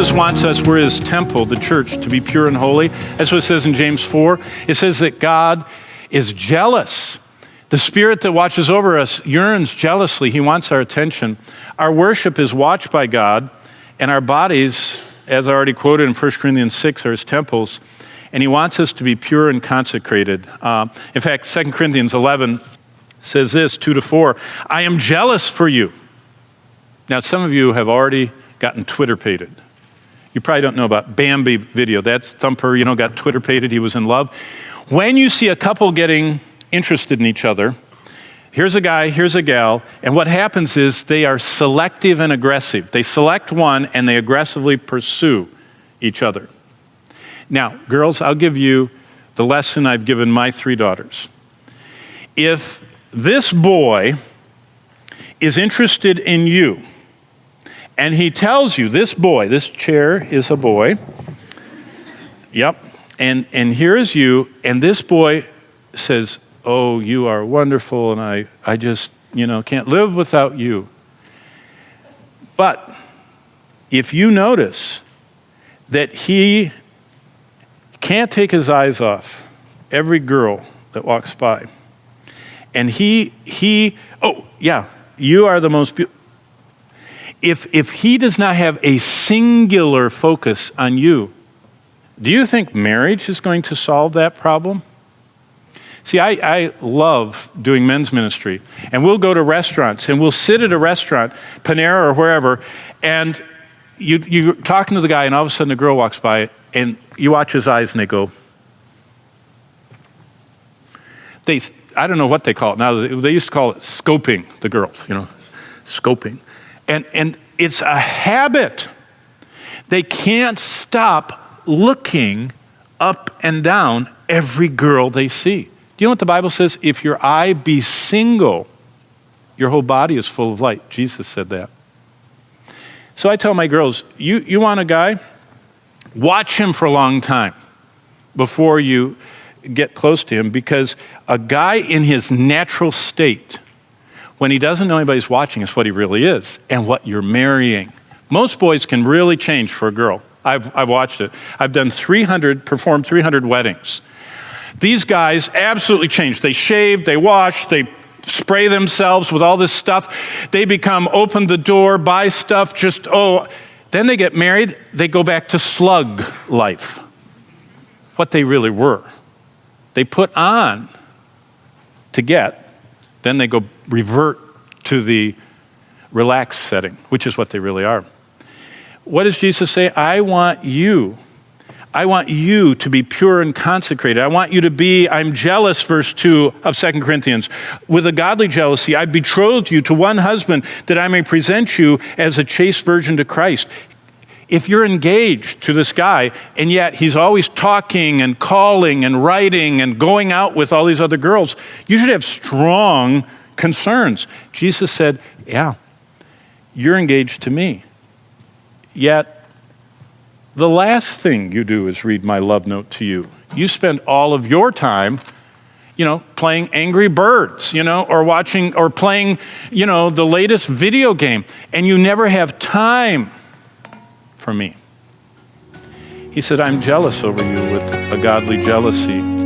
Jesus wants us, we're his temple, the church, to be pure and holy. That's what it says in James 4. It says that God is jealous. The Spirit that watches over us yearns jealously. He wants our attention. Our worship is watched by God, and our bodies, as I already quoted in 1 Corinthians 6, are his temples, and he wants us to be pure and consecrated. In fact, 2 Corinthians 11 says this, 2-4, I am jealous for you. Now, some of you have already gotten Twitter-pated. You probably don't know about Bambi video. That's Thumper, got Twitter-pated. He was in love. When you see a couple getting interested in each other, here's a guy, here's a gal, and what happens is they are selective and aggressive. They select one and they aggressively pursue each other. Now, girls, I'll give you the lesson I've given my 3 daughters. If this boy is interested in you, and he tells you, this boy, this chair is a boy, yep, and here is you, and this boy says, oh, you are wonderful, and I just, can't live without you. But if you notice that he can't take his eyes off every girl that walks by, and oh, yeah, you are the most beautiful. If he does not have a singular focus on you, do you think marriage is going to solve that problem? See, I love doing men's ministry, and we'll go to restaurants, and we'll sit at a restaurant, Panera or wherever, and you're talking to the guy, and all of a sudden a girl walks by, and you watch his eyes, and they go, I don't know what they call it now. They used to call it scoping the girls, scoping. And it's a habit. They can't stop looking up and down every girl they see. Do you know what the Bible says? If your eye be single, your whole body is full of light. Jesus said that. So I tell my girls, you want a guy? Watch him for a long time before you get close to him, because a guy in his natural state, when he doesn't know anybody's watching, is what he really is and what you're marrying. Most boys can really change for a girl. I've watched it. I've performed 300 weddings. These guys absolutely change. They shave, they wash, they spray themselves with all this stuff. They become open the door, buy stuff, then they get married, they go back to slug life. What they really were. They put on to get, then they go revert to the relaxed setting, which is what they really are. What does Jesus say? I want you to be pure and consecrated. I want you to be, I'm jealous, verse 2 of 2 Corinthians. With a godly jealousy, I betrothed you to one husband that I may present you as a chaste virgin to Christ. If you're engaged to this guy, and yet he's always talking and calling and writing and going out with all these other girls, you should have strong concerns. Jesus said, yeah, you're engaged to me. Yet, the last thing you do is read my love note to you. You spend all of your time, playing Angry Birds, or watching or playing, the latest video game, and you never have time for me. He said, I'm jealous over you with a godly jealousy.